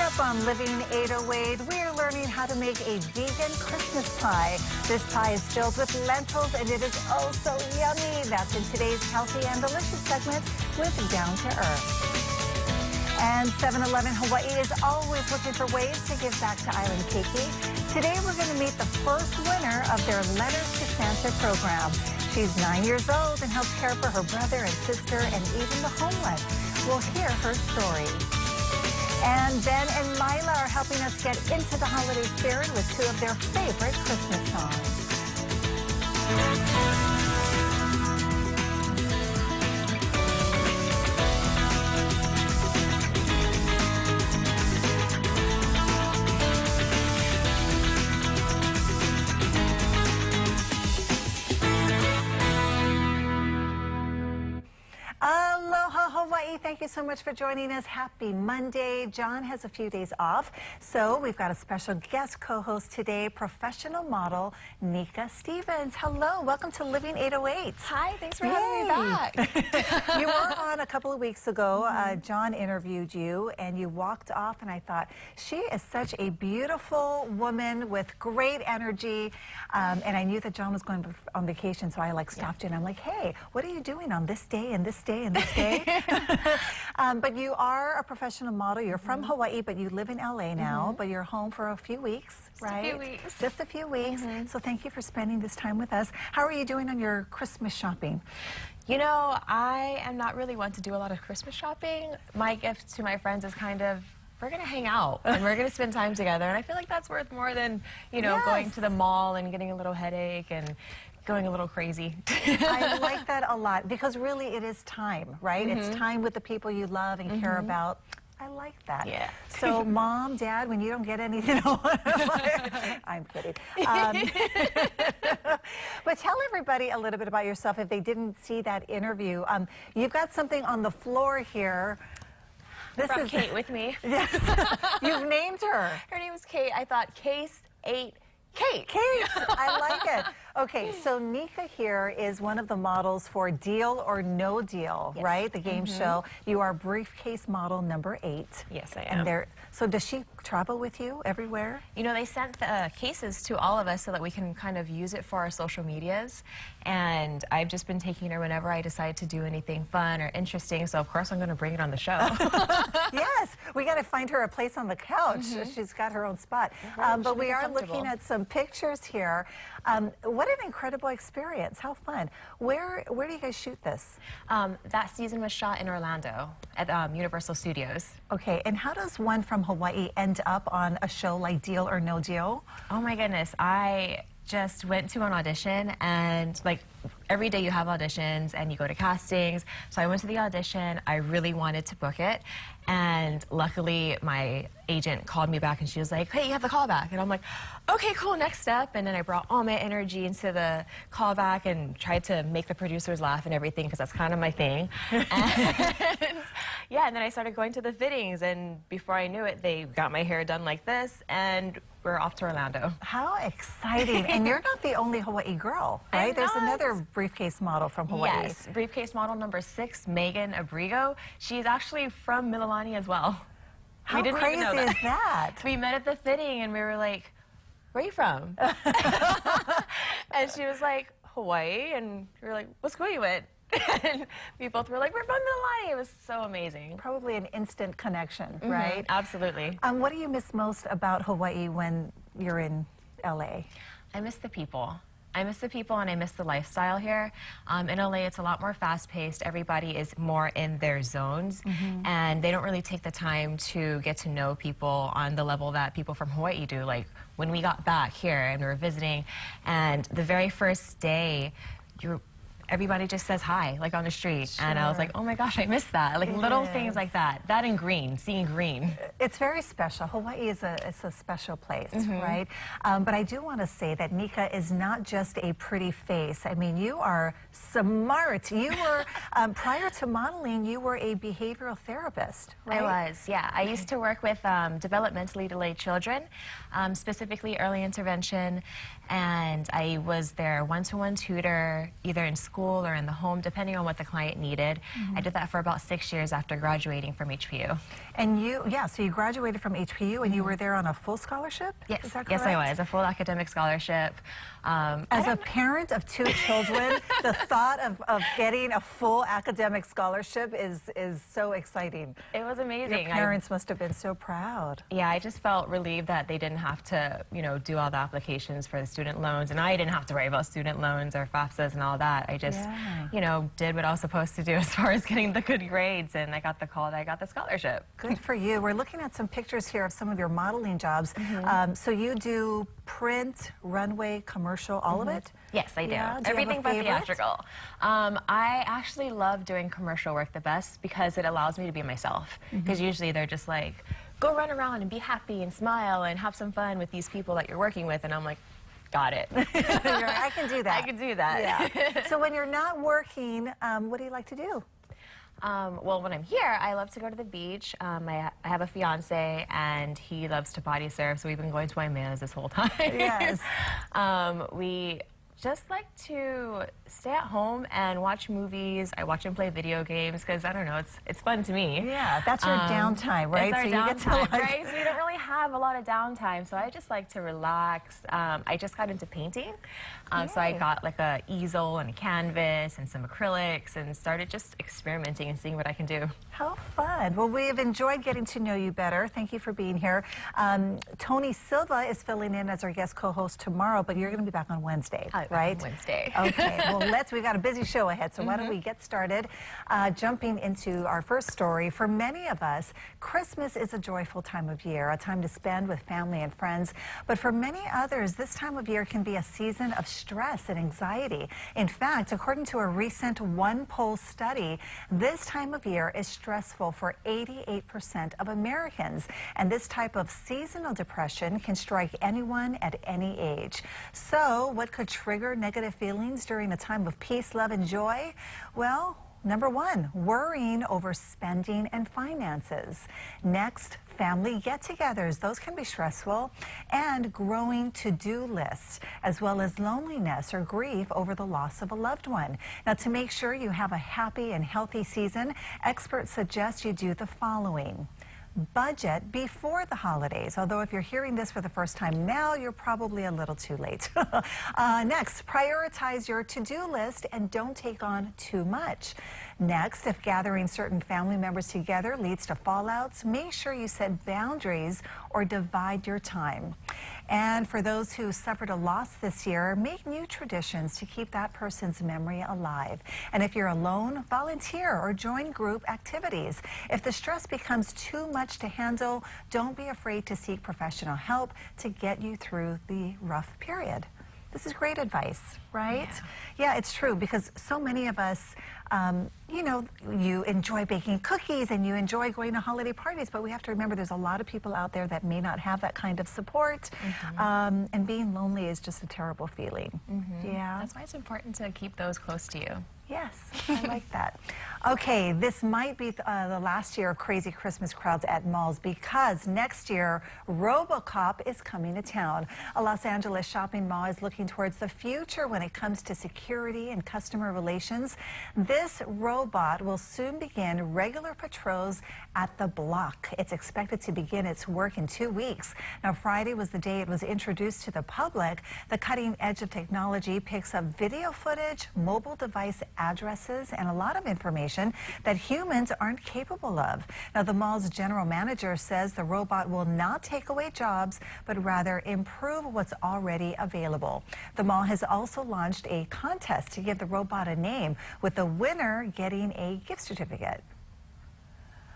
up on Living 808, we're learning how to make a vegan Christmas pie. This pie is filled with lentils and it is oh so yummy. That's in today's Healthy and Delicious segment with Down to Earth. And 7-Eleven Hawaii is always looking for ways to give back to Island Keiki. Today we're going to meet the first winner of their Letters to Santa program. She's 9 years old and helps care for her brother and sister and even the homeless. We'll hear her story. And Ben and Lila are helping us get into the holiday spirit with two of their favorite Christmas songs. Aloha Hawaii, thank you so much for joining us. Happy Monday. John has a few days off, so we've got a special guest co-host today, professional model Nika Stevens. Hello, welcome to Living 808. Hi, thanks for having me back. You were on a couple of weeks ago. John interviewed you and you walked off and I thought, she is such a beautiful woman with great energy. And I knew that John was going on vacation, so I stopped you and I'm like, hey, what are you doing on this day and this day and this day? But you are a professional model. You're from Hawaii, but you live in LA now, but you're home for a few weeks, right? Just a few weeks. Just a few weeks. So thank you for spending this time with us. How are you doing on your Christmas shopping? You know, I am not really one to do a lot of Christmas shopping. My gift to my friends is kind of, we're going to hang out and we're going to spend time together. And I feel like that's worth more than, you know, going to the mall and getting a little headache and going a little crazy. I like that a lot because really it is time, right? It's time with the people you love and care about. I like that. Yeah. So mom, dad, when you don't get anything, I'm kidding. But tell everybody a little bit about yourself if they didn't see that interview. You've got something on the floor here. This is Kate with me. Yes. You've named her. Her name is Kate. I thought Case 8 Kate. Kate, I like it. Okay, so Nika here is one of the models for Deal or No Deal, right? The game show. You are briefcase model number 8. Yes, I am. So does she travel with you everywhere? You know, they sent the cases to all of us so that we can kind of use it for our social medias. And I've just been taking her whenever I decide to do anything fun or interesting. So, of course, I'm going to bring it on the show. Yes, we got to find her a place on the couch. She's got her own spot. But we are looking at some pictures here. What an incredible experience. How fun. Where do you guys shoot this? That season was shot in Orlando at Universal Studios. Okay, and how does one from Hawaii end up on a show like Deal or No Deal? Oh my goodness, I just went to an audition, and like every day you have auditions and you go to castings. So I went to the audition. I really wanted to book it, and luckily my agent called me back and she was like, hey, you have the callback. And I'm like, okay, cool, next step. And then I brought all my energy into the callback and tried to make the producers laugh and everything because that's kind of my thing. And yeah, and then I started going to the fittings, and before I knew it, they got my hair done like this, and we're off to Orlando. How exciting. And you're not the only Hawaii girl, right? There's another briefcase model from Hawaii. Yes, briefcase model number 6, Megan Abrigo. She's actually from Mililani as well. How crazy is that? We met at the fitting and we were like, where are you from? And she was like, Hawaii. And we were like, what school you at? And we both were like, we're from Mililani. It was so amazing. Probably an instant connection, right? Absolutely. What do you miss most about Hawaii when you're in LA? I miss the people. I miss the people and I miss the lifestyle here. In LA, it's a lot more fast-paced. Everybody is more in their zones, and they don't really take the time to get to know people on the level that people from Hawaii do. Like when we got back here and we were visiting, and the very first day, everybody just says hi, like on the street. And I was like, oh my gosh, I missed that. Like little things like that. That and green, seeing green. It's very special. Hawaii is a special place, right? But I do want to say that Nika is not just a pretty face. I mean, you are smart. You were, prior to modeling, you were a behavioral therapist, right? I was, yeah. I used to work with developmentally delayed children, specifically early intervention. And I was their one-to-one tutor, either in school school or in the home, depending on what the client needed. I did that for about 6 years after graduating from HPU. And so you graduated from HPU and you were there on a full scholarship? Yes, Is that correct? yes, I was, a full academic scholarship. As a parent of 2 children, the thought of getting a full academic scholarship is so exciting. It was amazing. Your parents must have been so proud. Yeah, I just felt relieved that they didn't have to, do all the applications for the student loans, and I didn't have to worry about student loans or FAFSAs and all that. I just, did what I was supposed to do as far as getting the good grades, and I got the call that I got the scholarship. Good for you. We're looking at some pictures here of some of your modeling jobs. So you do print, runway, commercial, all of it? Yes, I do. Yeah? Everything but theatrical. I actually love doing commercial work the best because it allows me to be myself. Because usually they're just like, go run around and be happy and smile and have some fun with these people that you're working with. And I'm like, got it. I can do that. I can do that. Yeah. So when you're not working, what do you like to do? Well, when I'm here, I love to go to the beach. I have a fiance, and he loves to body surf, so we've been going to Waimea this whole time. Yes. We just like to stay at home and watch movies. I watch and play video games because, I don't know, it's fun to me. Yeah, that's your downtime, right? It's our so downtime, right? So we don't really have a lot of downtime, so I just like to relax. I just got into painting, so I got like a easel and a canvas and some acrylics and started just experimenting and seeing what I can do. How fun. Well, we have enjoyed getting to know you better. Thank you for being here. Tony Silva is filling in as our guest co-host tomorrow, but you're going to be back on Wednesday, right? Wednesday. Okay. Well, we've got a busy show ahead, so why don't we get started? Jumping into our first story. For many of us, Christmas is a joyful time of year, a time to spend with family and friends. But for many others, this time of year can be a season of stress and anxiety. In fact, according to a recent OnePoll study, this time of year is stressful for 88% of Americans. And this type of seasonal depression can strike anyone at any age. So what could trigger negative feelings during a time of peace, love, and joy? Well, number 1, worrying over spending and finances. Next, family get-togethers. Those can be stressful. And growing to-do lists, as well as loneliness or grief over the loss of a loved one. Now, to make sure you have a happy and healthy season, experts suggest you do the following. Budget before the holidays, although if you're hearing this for the first time now, you're probably a little too late. Next, prioritize your to-do list and don't take on too much. Next, if gathering certain family members together leads to fallouts, make sure you set boundaries or divide your time. And for those who suffered a loss this year, make new traditions to keep that person's memory alive. And if you're alone, volunteer or join group activities. If the stress becomes too much to handle, don't be afraid to seek professional help to get you through the rough period. This is great advice, right? Yeah, it's true, because so many of us, you enjoy baking cookies and you enjoy going to holiday parties, but we have to remember there's a lot of people out there that may not have that kind of support, and being lonely is just a terrible feeling. Yeah. That's why it's important to keep those close to you. Yes, I like that. Okay, this might be the last year of crazy Christmas crowds at malls, because next year, RoboCop is coming to town. A Los Angeles shopping mall is looking towards the future when it comes to security and customer relations. This robot will soon begin regular patrols at the block. It's expected to begin its work in 2 weeks. Now, Friday was the day it was introduced to the public. The cutting edge of technology picks up video footage, mobile device addresses, and a lot of information that humans aren't capable of. Now, the mall's general manager says the robot will not take away jobs, but rather improve what's already available. The mall has also launched a contest to give the robot a name, with the winner getting a gift certificate.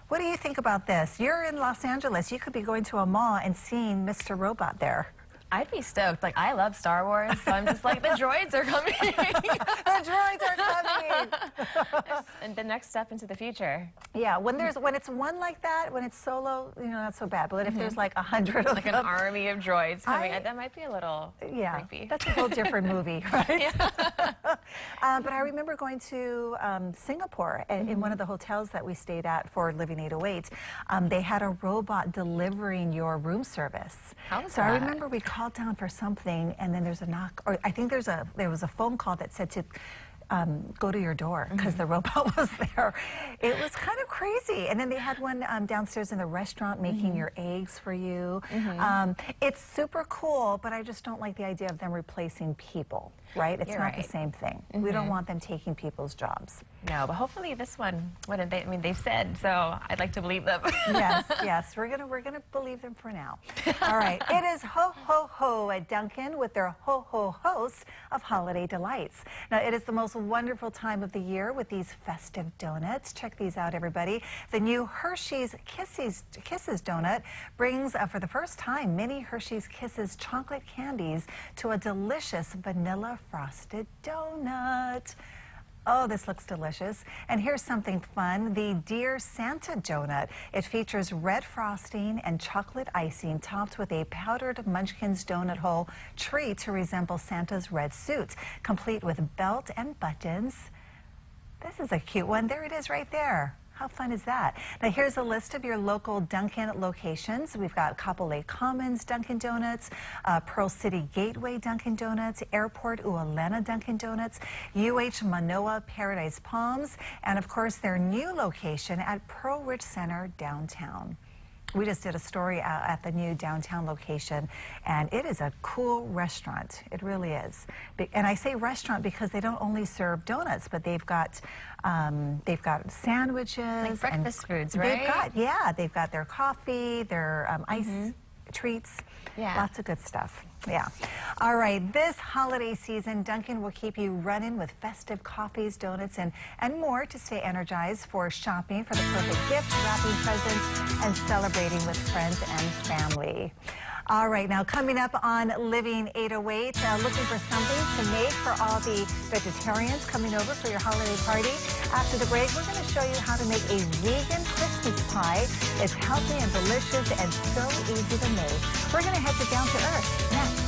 What do you think about this? You're in Los Angeles. You could be going to a mall and seeing Mr. Robot there. I'd be stoked. Like, I love Star Wars, so I'm just like, the droids are coming. The droids are coming. And the next step into the future. Yeah, when it's one like that, when it's solo, not so bad. But if there's like 100 of like them, an army of droids coming, that might be a little creepy. That's a whole different movie, right? But I remember going to Singapore, and in one of the hotels that we stayed at for Living 808, they had a robot delivering your room service. How was that? I remember we called down for something, and then there's a knock, or I think there was a phone call that said to go to your door because the robot was there. It was kind of crazy. And then they had one downstairs in the restaurant making your eggs for you. It's super cool, but I just don't like the idea of them replacing people, right? It's not the same thing. We don't want them taking people's jobs. No, but hopefully this one wouldn't. I mean, they've said, so I'd like to believe them. Yes, we're gonna believe them for now. All right, it is Ho Ho Ho at Dunkin' with their Ho Ho Host of Holiday Delights. Now, it is the most wonderful time of the year with these festive donuts. Check these out, everybody. The new Hershey's Kisses donut brings, for the first time, mini Hershey's Kisses chocolate candies to a delicious vanilla frosted donut. Oh, this looks delicious. And here's something fun, the Dear Santa donut. It features red frosting and chocolate icing topped with a powdered Munchkins donut hole tree to resemble Santa's red suit, complete with belt and buttons. This is a cute one. There it is right there. How fun is that? Now here's a list of your local Dunkin' locations. We've got Copper Lake Commons Dunkin' Donuts, Pearl City Gateway Dunkin' Donuts, Airport Uolena Dunkin' Donuts, UH Manoa Paradise Palms, and of course their new location at Pearl Ridge Center downtown. We just did a story at the new downtown location, and it is a cool restaurant. It really is. And I say restaurant because they don't only serve donuts, but they've got sandwiches, like breakfast foods, right? They've got their coffee, their ice treats, lots of good stuff. Yeah. All right, this holiday season, Dunkin' will keep you running with festive coffees, donuts, and more to stay energized for shopping for the perfect gift, wrapping presents, and celebrating with friends and family. All right, now coming up on Living 808, looking for something to make for all the vegetarians coming over for your holiday party. After the break, we're going to show you how to make a vegan Christmas pie. It's healthy and delicious and so easy to make. We're going to head to Down to Earth next.